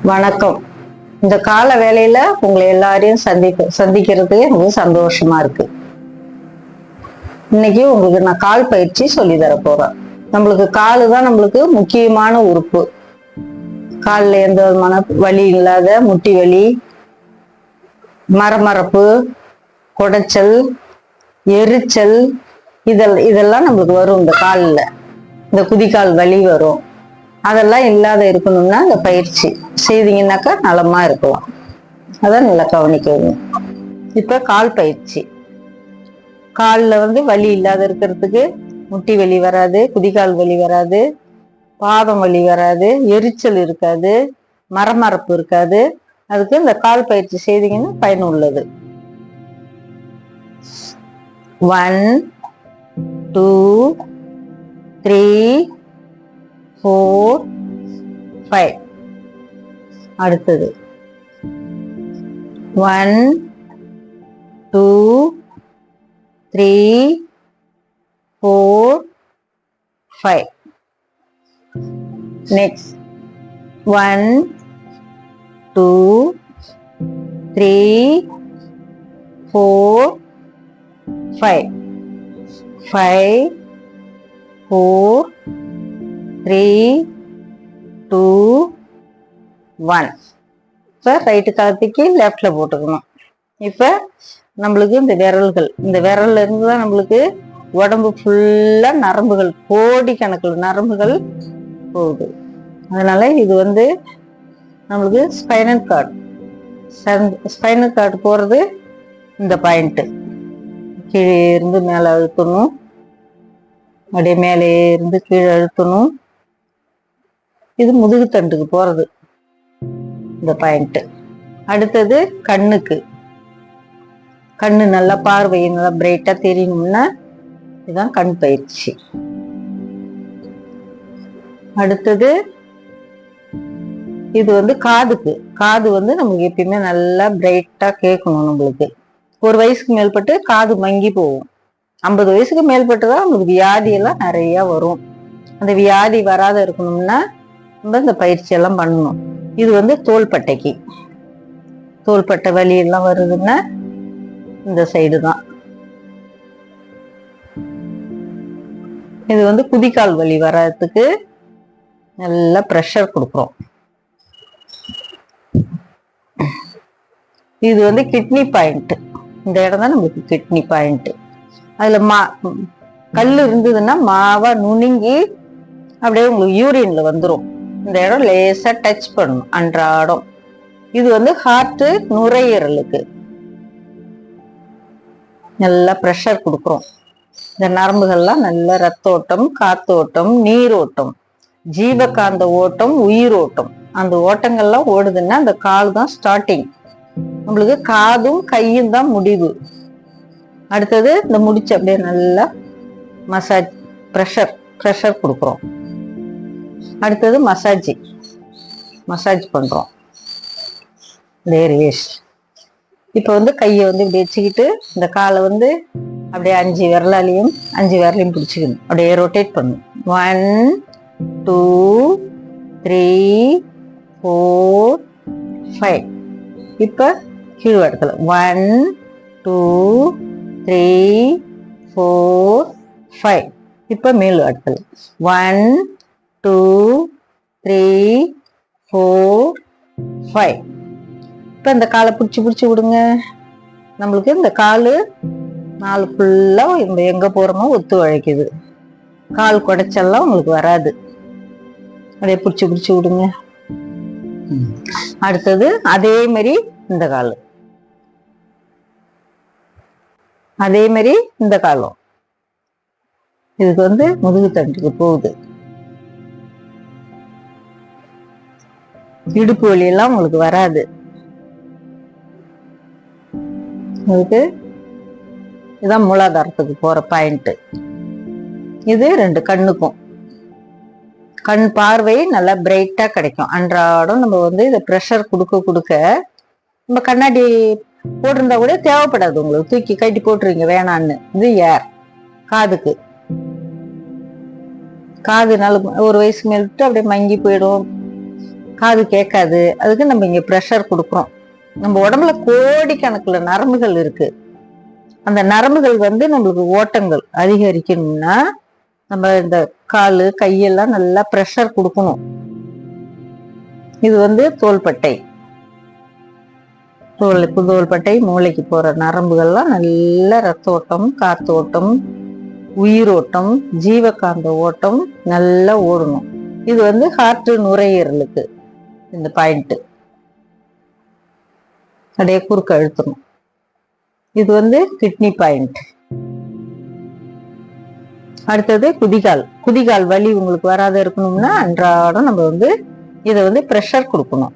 வணக்கம். இந்த கால வேளையில உங்களை எல்லாரையும் சந்திக்கிறது எனக்கு சந்தோஷமா இருக்கு. இன்னைக்கு உங்களுக்கு நான் கால் பயிற்சி சொல்லி தர போறேன். நம்மளுக்கு காலு தான் நம்மளுக்கு முக்கியமான உறுப்பு. காலில் எந்த விதமான வலி இல்லாத முட்டி வலி, மரமரப்பு, குடைச்சல், எரிச்சல் இதெல்லாம் நம்மளுக்கு வரும். இந்த காலில் இந்த குதிக்கால் வலி வரும். அதெல்லாம் இல்லாத இருக்கணும்னா இந்த பயிற்சி செய்தீங்கன்னாக்கா நலமா இருக்கலாம். அதான் நல்லா கவனிக்கணும். இப்ப கால் பயிற்சி. காலில் வலி இல்லாத இருக்கிறதுக்கு முட்டி வலி வராது, குதிகால் வலி வராது, பாதம் வலி வராது, எரிச்சல் இருக்காது, மரமரப்பு இருக்காது. அதுக்கு இந்த கால் பயிற்சி செய்தீங்கன்னா பயனுள்ளது. 1 2 3 4 5. அடுத்தது 1 2 3 4 5. Next 1 2 3 4 5. 5 4 3 2 1. இப்போ ரைட்டு காலத்துக்கு லெஃப்ட்ல போட்டுக்கணும். இப்போ நம்மளுக்கு இந்த விரல்ல இருந்து தான் நம்மளுக்கு உடம்பு ஃபுல்லா நரம்புகள், கோடிக்கணக்கில் நரம்புகள் போகுது. அதனால இது நம்மளுக்கு ஸ்பைனல் கார்டு போறது இந்த பாயிண்ட். கீழே இருந்து மேலே அழுத்தணும், அப்படியே மேலே இருந்து கீழே அழுத்தணும். இது முதுகு தண்டுக்கு போறது இந்த பாயிண்ட். அடுத்தது கண்ணுக்கு. கண்ணு நல்லா பார்வை நல்லா பிரைட்டா தெரியணும்னா இதுதான் கண் பயிற்சி. அடுத்தது இது காதுக்கு. காது நமக்கு எப்பயுமே நல்லா பிரைட்டா கேட்கணும். நம்மளுக்கு ஒரு வயசுக்கு மேல்பட்டு காது மங்கி போகும். 50 வயசுக்கு மேல்பட்டுதான் நம்மளுக்கு வியாதி எல்லாம் நிறைய வரும். அந்த வியாதி வராத இருக்கணும்னா நம்ம இந்த பயிற்சி எல்லாம் பண்ணணும். இது தோள்பட்டைக்கு. தோள்பட்டை வலி எல்லாம் வருதுன்னா இந்த சைடு தான். இது குதிக்கால் வலி வர்றதுக்கு நல்லா ப்ரெஷர் கொடுக்குறோம். இது கிட்னி பாயிண்ட். இந்த இடம் தான் நம்மளுக்கு கிட்னி பாயிண்ட். அதுல கல் இருந்ததுன்னா மாவா நுணுங்கி அப்படியே உங்களுக்கு யூரின்ல வந்துடும். இந்த இடம் லேசா டச் பண்ணணும் அன்றாடம். இது ஹார்ட், நுரையீரலுக்கு நல்லா ப்ரெஷர் கொடுக்குறோம். இந்த நரம்புகள்லாம் நல்ல ரத்தோட்டம், காத்தோட்டம், நீரோட்டம், ஜீவகாந்த ஓட்டம், உயிரோட்டம், அந்த ஓட்டங்கள்லாம் ஓடுதுன்னா அந்த கால் தான் ஸ்டார்டிங். நம்மளுக்கு காதும் கையும் தான் முடிவு. அடுத்தது இந்த முடிச்சு அப்படியே நல்லா மசாஜ், ப்ரெஷர் கொடுக்குறோம். அடுத்தது மசாஜ் பண்றோம். இப்ப கையை இப்படி வச்சுக்கிட்டு இந்த காலை அப்படியே 5 விரலையும் பிடிச்சிக்கணும். அப்படியே ரொட்டேட் பண்ணும். 1 2 3 4 5. இப்ப கீழ் இடத்துல 1 2 3 4 5. இப்ப மேல் இடத்துல 1 2 3 4 5. இப்ப இந்த காலை பிடிச்சு விடுங்க. நம்மளுக்கு இந்த காலு நாலு ஃபுல்லா எங்க போறோமோ ஒத்து உழைக்குது. கால் குடைச்செல்லாம் உங்களுக்கு வராது. அப்படியே பிடிச்சு விடுங்க. அடுத்தது அதே மாதிரி இந்த காலம், அதே மாதிரி இந்த காலம். இதுக்கு முதுகு தண்டுக்கு போகுது. இடுப்பு வலி எல்லாம் உங்களுக்கு வராது. இதுக்கு இதுதான் மூலாதாரத்துக்கு போற பாயிண்ட். இது 2 கண்ணுக்கும். கண் பார்வை நல்லா பிரைட்டா கிடைக்கும். அன்றாடம் நம்ம இதை ப்ரெஷர் கொடுக்க நம்ம கண்ணாடி போட்டிருந்தா கூட தேவைப்படாது. உங்களுக்கு தூக்கி கட்டி போட்டுருங்க வேணான்னு. இது ஏர். காதுக்கு காது நாள் ஒரு வயசு மேல் விட்டு அப்படியே மங்கி போயிடும். காது கேட்காது. அதுக்கு நம்ம இங்க ப்ரெஷர் கொடுக்குறோம். நம்ம உடம்புல கோடிக்கணக்குல நரம்புகள் இருக்கு. அந்த நரம்புகள் வந்து நம்மளுக்கு ஓட்டங்கள் அதிகரிக்கணும்னா நம்ம இந்த காலு கையெல்லாம் நல்லா ப்ரெஷர் கொடுக்கணும். இது வந்து தோள்பட்டை, தோள்பட்டை மூளைக்கு போற நரம்புகள்லாம் நல்ல ரத்த ஓட்டம், காத்தோட்டம், உயிரோட்டம், ஜீவகாந்த ஓட்டம் நல்லா ஓடணும். இது வந்து ஹார்ட் நுரையீரலுக்கு இந்த பாயிண்ட் அப்படியே குறுக்க அழுத்தணும். இது வந்து கிட்னி பாயிண்ட். அடுத்தது குதிகால். குதிகால் வலி உங்களுக்கு வராத இருக்கணும்னா அன்றாடம் நம்ம வந்து இதை வந்து ப்ரெஷர் கொடுக்கணும்.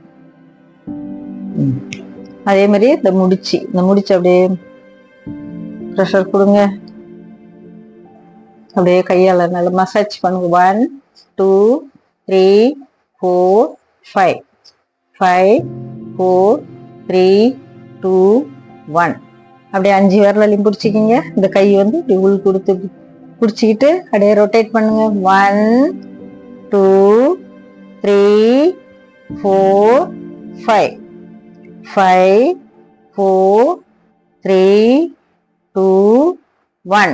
அதே மாதிரி இந்த முடிச்சு அப்படியே ப்ரெஷர் கொடுங்க. அப்படியே கையால நல்லா மசாஜ் பண்ணுங்க. 1 2 3 4 5 5 4 3 2 1 அப்படியே 5 விரலையும் பிடிச்சிக்கிங்க. இந்த கை வந்து இப்படி உள் கொடுத்து பிடிச்சிக்கிட்டு அப்படியே ரொட்டேட் பண்ணுங்க. 1 2 3 4 5 5 4 3 2 1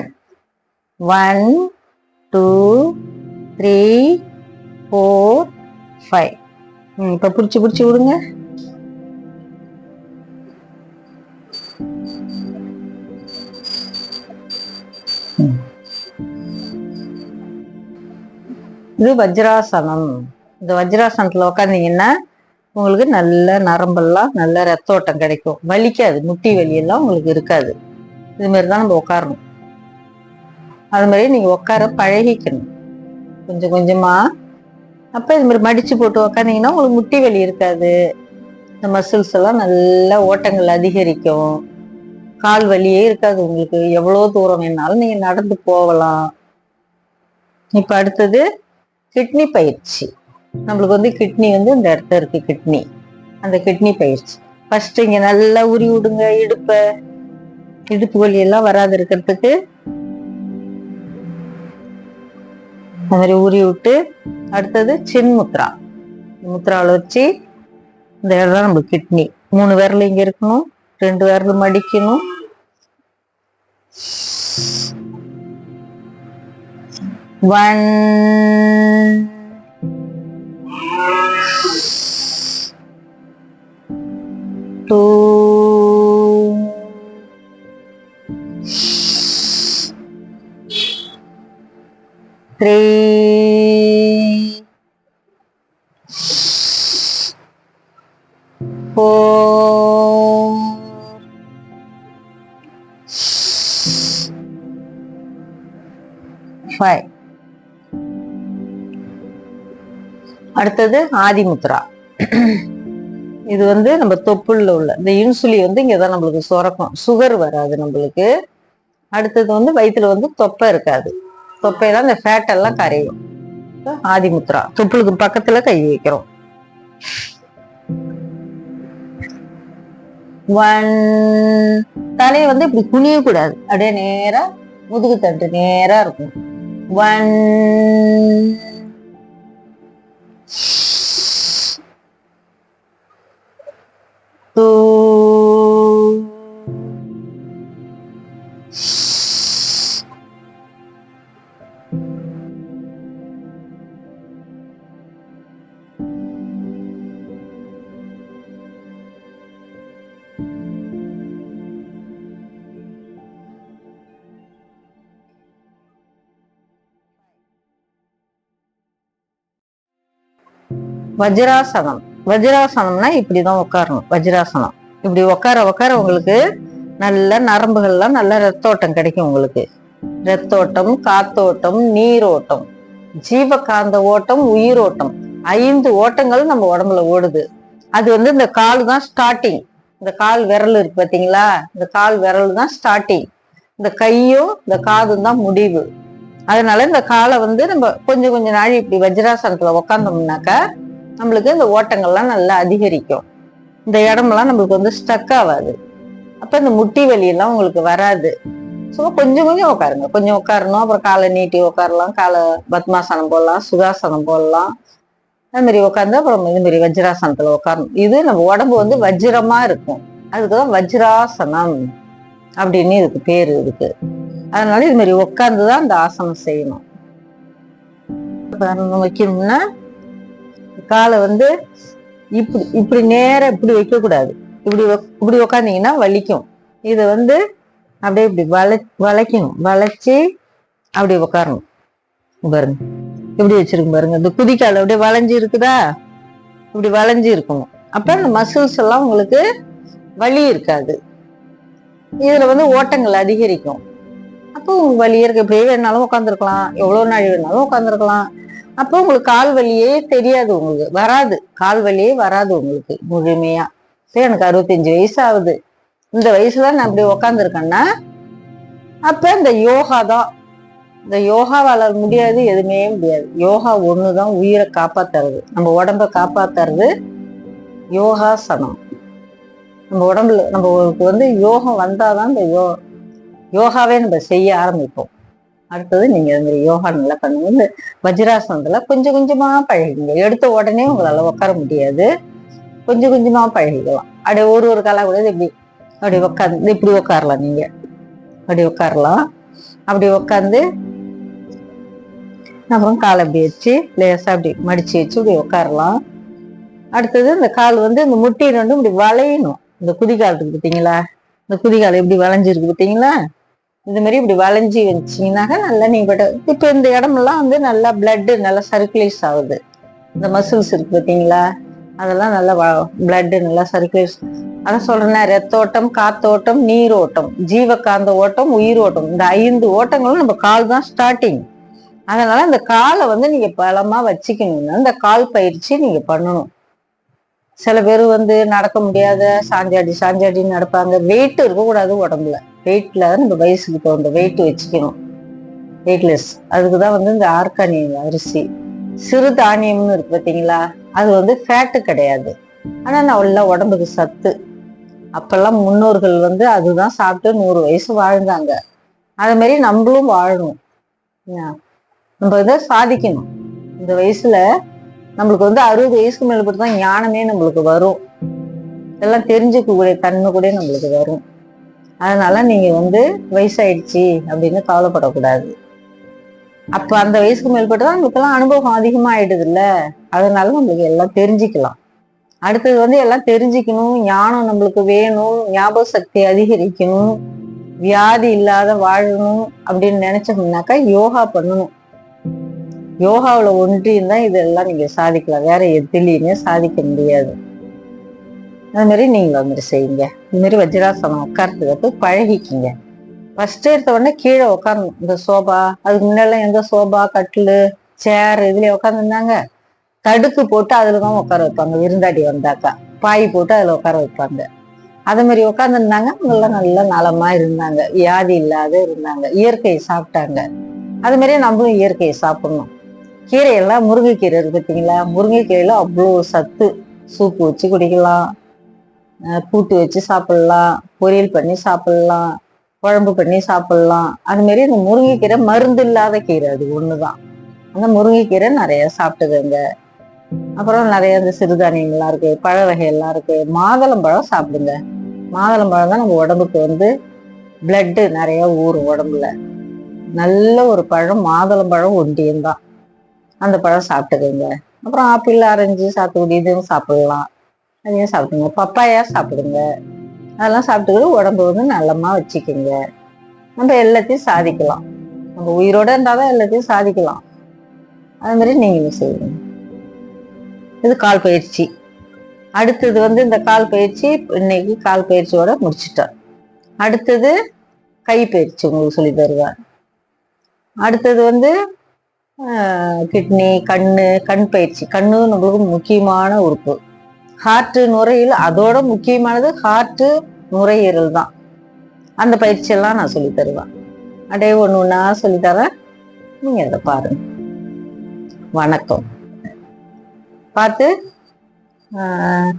1 2 3 4 5. இப்ப பிடிச்சு விடுங்க. இது வஜ்ராசனம். இந்த வஜ்ராசனத்துல உட்காந்தீங்கன்னா உங்களுக்கு நல்ல நரம்பெல்லாம் நல்ல ரத்த ஓட்டம் கிடைக்கும். வலிக்காது, முட்டி வலி எல்லாம் உங்களுக்கு இருக்காது. இது மாதிரிதான் நம்ம உட்காரணும். அது மாதிரி நீங்க உட்கார பழகிக்கணும் கொஞ்சம் கொஞ்சமா. அப்ப இது மாதிரி மடிச்சு போட்டு உக்காந்தீங்கன்னா உங்களுக்கு முட்டி வலி இருக்காது. இந்த மசில்ஸ் எல்லாம் நல்ல ஓட்டங்கள் அதிகரிக்கும். கால் வலியே இருக்காது உங்களுக்கு. எவ்வளவு தூரம் வேணாலும் நீங்க நடந்து போகலாம். இப்ப அடுத்தது கிட்னி பயிற்சி. நம்மளுக்கு வந்து கிட்னி வந்து இந்த இடத்துல இருக்கு கிட்னி. அந்த கிட்னி பயிற்சி ஃபர்ஸ்ட் இங்க நல்லா உரி விடுங்க. இடுப்பு வலி எல்லாம் வராது இருக்கிறதுக்கு அந்த மாதிரி உரி விட்டு, அடுத்தது சின்முத்ரா. முத்ராவில் வச்சு இந்த இடம் நம்ம கிட்னி. 3 விரல் இங்க இருக்கணும், 2 விரல் மடிக்கணும். 1 2 3 4 5. அடுத்தது ஆதிமுத்ரா. இது வந்து நம்ம தொப்புள்ள உள்ள இந்த இன்சுலி வந்து இங்கதான் நம்மளுக்கு சுரக்கும். சுகர் வராது நம்மளுக்கு. அடுத்தது வந்து வயிற்றுல வந்து தொப்பை இருக்காது. தொப்பையெல்லாம் இந்த ஃபேட் எல்லாம் கரையும். ஆதிமுத்ரா. தொப்புளுக்கு பக்கத்துல கை வைக்கிறோம். 1. தலையை வந்து இப்படி குனிய கூடாது. அப்படியே நேரா முதுகு தண்டு நேரா இருக்கும். 1 2 வஜ்ராசனம். வஜ்ராசனம்னா இப்படிதான் உட்காரணும். வஜ்ராசனம் இப்படி உட்கார உங்களுக்கு நல்ல நரம்புகள்லாம் நல்ல ரத்தோட்டம் கிடைக்கும். உங்களுக்கு ரத்தோட்டம், காத்தோட்டம், நீரோட்டம், ஜீவகாந்த ஓட்டம், உயிரோட்டம், 5 ஓட்டங்கள் நம்ம உடம்புல ஓடுது. அது வந்து இந்த கால் தான் ஸ்டார்டிங். இந்த கால் விரல் இருக்கு பாத்தீங்களா, இந்த கால் விரல் தான் ஸ்டார்டிங். இந்த கையும் இந்த காதும் தான் முடிவு. அதனால இந்த காலை வந்து நம்ம கொஞ்சம் நாள் இப்படி வஜ்ராசனத்துல உக்காந்தோம்னாக்கா நம்மளுக்கு இந்த ஓட்டங்கள்லாம் நல்லா அதிகரிக்கும். இந்த இடமெல்லாம் நம்மளுக்கு வந்து ஸ்டக் ஆகாது. அப்ப இந்த முட்டி வலி எல்லாம் உங்களுக்கு வராது. சும்மா கொஞ்சம் உட்காருங்க. கொஞ்சம் உட்காரணும். அப்புறம் காலை நீட்டி உட்காரலாம். காலை பத்மாசனம் போடலாம், சுகாசனம் போடலாம். அது மாதிரி உட்காந்து அப்புறம் இது மாதிரி வஜ்ராசனத்துல உட்காரணும். இது நம்ம உடம்பு வந்து வஜ்ரமா இருக்கும், அதுக்குதான் வஜ்ராசனம் அப்படின்னு இதுக்கு பேரு இருக்கு. அதனால இது மாதிரி உட்காந்துதான் அந்த ஆசனம் செய்யணும். வைக்கணும்னா காலை வந்து இப்படி இப்படி நேரம் இப்படி வைக்க கூடாது. இப்படி உக்காந்தீங்கன்னா வலிக்கும். இதை வந்து அப்படியே இப்படி வளைக்கணும். வளைச்சு அப்படி உட்காரணும். பாருங்க இப்படி வச்சிருக்கு பாருங்க. இந்த குதிக்கால் அப்படியே வளைஞ்சு இருக்குதா, இப்படி வளைஞ்சு இருக்கணும். அப்ப அந்த மசில்ஸ் எல்லாம் உங்களுக்கு வலி இருக்காது. இதுல வந்து ஓட்டங்கள் அதிகரிக்கும். அப்போ உங்களுக்கு வலி இருக்கு. எப்படியே வேணாலும் உட்காந்துருக்கலாம், எவ்வளவு நாள் வேணாலும் உட்காந்துருக்கலாம். அப்போ உங்களுக்கு கால் வலியே தெரியாது, உங்களுக்கு வராது, கால் வலியே வராது உங்களுக்கு முழுமையா. எனக்கு 65 வயசு ஆகுது, இந்த வயசுல நான் அப்படி உக்காந்துருக்கேன்னா அப்ப இந்த யோகா தான். இந்த யோகாவால முடியாது, எதுவுமே முடியாது. யோகா ஒண்ணுதான் உயிரை காப்பாத்துறது, நம்ம உடம்ப காப்பாத்துறது யோகாசனம். நம்ம உடம்புல நம்மளுக்கு வந்து யோகம் வந்தாதான் இந்த யோகாவே நம்ம செய்ய ஆரம்பிப்போம். அடுத்தது நீங்க இந்த மாதிரி யோகா நல்லா பண்ணுங்க. இந்த வஜ்ராசனத்துல கொஞ்சம் கொஞ்சமா பழகிங்க. எடுத்த உடனே உங்களால உட்கார முடியாது, கொஞ்சம் கொஞ்சமா பழகிக்கலாம். அப்படியே ஒரு காலா கூட இப்படி அப்படி உட்காந்து இப்படி உட்காரலாம். நீங்க அப்படி உட்காரலாம். அப்படி உட்காந்து அப்புறம் காலை அப்படி வச்சு லேசா அப்படி மடிச்சு வச்சு இப்படி உட்காரலாம். அடுத்தது இந்த கால் வந்து இந்த முட்டி ரெண்டும் இப்படி வளையணும். இந்த குதிகாலத்துக்கு பார்த்தீங்களா, இந்த குதிகால் எப்படி வளைஞ்சிருக்கு பார்த்தீங்களா, இந்த மாதிரி இப்படி வளைஞ்சி வச்சிங்கன்னாக்க நல்லா நீங்க இப்ப இந்த இடமெல்லாம் வந்து நல்லா பிளட் நல்லா சர்க்குலேட் ஆகுது. இந்த மசில்ஸ் இருக்கு பார்த்தீங்களா, அதெல்லாம் நல்லா பிளட் நல்லா சர்க்குலேட். அதான் சொல்றேன்னா, ரத்தோட்டம், காத்தோட்டம், நீரோட்டம், ஜீவகாந்த ஓட்டம், உயிரோட்டம், இந்த 5 ஓட்டங்களும் நம்ம கால் தான் ஸ்டார்டிங். அதனால இந்த காலை வந்து நீங்க பலமா வச்சுக்கணும்னா இந்த கால் பயிற்சி நீங்க பண்ணணும். சில பேர் வந்து நடக்க முடியாத சாஞ்சாடி நடப்பாங்க. வெயிட் இருக்கக்கூடாது உடம்புல. வெயிட்ல நம்ம வயசுக்கு தகுந்த வெயிட் வச்சுக்கணும், வெயிட்லெஸ். அதுக்குதான் வந்து இந்த ஆர்கானியம் அரிசி, சிறு தானியம்னு இருக்கு பார்த்தீங்களா, அது வந்து ஃபேட்டு கிடையாது, ஆனா நல்லா உடம்புக்கு சத்து. அப்பெல்லாம் முன்னோர்கள் வந்து அதுதான் சாப்பிட்டு 100 வயசு வாழ்ந்தாங்க. அது மாதிரி நம்மளும் வாழணும். நம்ம இதை சாதிக்கணும். இந்த வயசுல நம்மளுக்கு வந்து 60 வயசுக்கு மேல தான் ஞானமே நம்மளுக்கு வரும், எல்லாம் தெரிஞ்சுக்கக்கூடிய தன்மை கூட நம்மளுக்கு வரும். அதனால நீங்க வந்து வயசாயிடுச்சு அப்படின்னு கவலைப்படக்கூடாது. அப்ப அந்த வயசுக்கு மேற்பட்டுதான் நம்மளுக்கு எல்லாம் அனுபவம் அதிகமா ஆயிடுது இல்ல, அதனால நம்மளுக்கு எல்லாம் தெரிஞ்சுக்கலாம். அடுத்தது வந்து எல்லாம் தெரிஞ்சுக்கணும், ஞானம் நம்மளுக்கு வேணும், ஞாபக சக்தி அதிகரிக்கணும், வியாதி இல்லாத வாழணும் அப்படின்னு நினைச்சோம்னாக்கா யோகா பண்ணணும். யோகாவுல ஒன்றியும் தான் இதெல்லாம் நீங்க சாதிக்கலாம், வேற எதுலையுமே சாதிக்க முடியாது. அது மாதிரி நீங்க அது மாதிரி செய்யுங்க. இது மாதிரி வஜ்ராசனம் உட்கார்றதுக்கு பழகிக்கிங்க. ஃபர்ஸ்ட் எடுத்த உடனே கீழே உட்காரணும். இந்த சோபா, அதுக்கு முன்னாடி எந்த சோபா, கட்டிலு, சேர் இதுலயே உட்காந்துருந்தாங்க. தடுக்கு போட்டு அதுலதான் உட்கார வைப்பாங்க. விருந்தாடி வந்தாக்கா பாய் போட்டு அதுல உட்கார வைப்பாங்க. அது மாதிரி உட்காந்துருந்தாங்க. அவங்கெல்லாம் நல்லா நலமா இருந்தாங்க, வியாதி இல்லாத இருந்தாங்க, இயற்கையை சாப்பிட்டாங்க. அது மாதிரியே நம்மளும் இயற்கையை சாப்பிடணும். கீரையெல்லாம் முருங்கைக்கீரை இருக்கு பார்த்தீங்களா, முருங்கைக்கீரையில அவ்வளோ சத்து. சூப்பு வச்சு குடிக்கலாம், கூட்டு வச்சு சாப்பிடலாம், பொரியல் பண்ணி சாப்பிடலாம், குழம்பு பண்ணி சாப்பிடலாம். அது மாதிரி இந்த முருங்கைக்கீரை மருந்து இல்லாத கீரை, அது ஒண்ணுதான். அந்த முருங்கைக்கீரை நிறைய சாப்பிட்டுக்கங்க. அப்புறம் நிறைய இந்த சிறுதானியங்கள்லாம் இருக்கு, பழ வகைகள்லாம் இருக்கு. மாதுளம்பழம் சாப்பிடுங்க. மாதுளம்பழம் தான் நம்ம உடம்புக்கு வந்து பிளட்டு நிறைய ஊறும் உடம்புல. நல்ல ஒரு பழம் மாதுளம்பழம் ஒண்டியம்தான். அந்த பழம் சாப்பிட்டுக்கோங்க. அப்புறம் ஆப்பிள், ஆரஞ்சு, சாத்துக்குடி இதுவும் சாப்பிடலாம், அதையும் சாப்பிடுங்க. பப்பாயா சாப்பிடுங்க. அதெல்லாம் சாப்பிட்டுக்கிட்டு உடம்பு வந்து நல்லமா வச்சுக்கோங்க. நம்ம எல்லாத்தையும் சாதிக்கலாம். நம்ம உயிரோட இருந்தாதான் எல்லாத்தையும் சாதிக்கலாம். அது மாதிரி நீங்களும் செய்யுங்க. இது கால் பயிற்சி. அடுத்தது வந்து இந்த கால் பயிற்சி இன்னைக்கு கால் பயிற்சியோட முடிச்சுட்டோம். அடுத்தது கை பயிற்சி உங்களுக்கு சொல்லி தருவேன். அடுத்தது வந்து கிட்னி, கண் பயிற்சி. கண்ணு நம்மளுக்கு முக்கியமான உறுப்பு. ஹார்ட், நுரையீரல், அதோட முக்கியமானது ஹார்ட், நுரையீரல் தான். அந்த பயிற்சி எல்லாம் நான் சொல்லி தருவேன். அப்படியே ஒண்ணு ஒண்ணா சொல்லித்தரேன், நீங்க அதை பாருங்க. வணக்கம். பார்த்து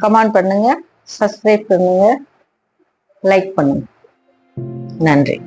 கமெண்ட் பண்ணுங்க, சப்ஸ்கிரைப் பண்ணுங்க, லைக் பண்ணுங்க. நன்றி.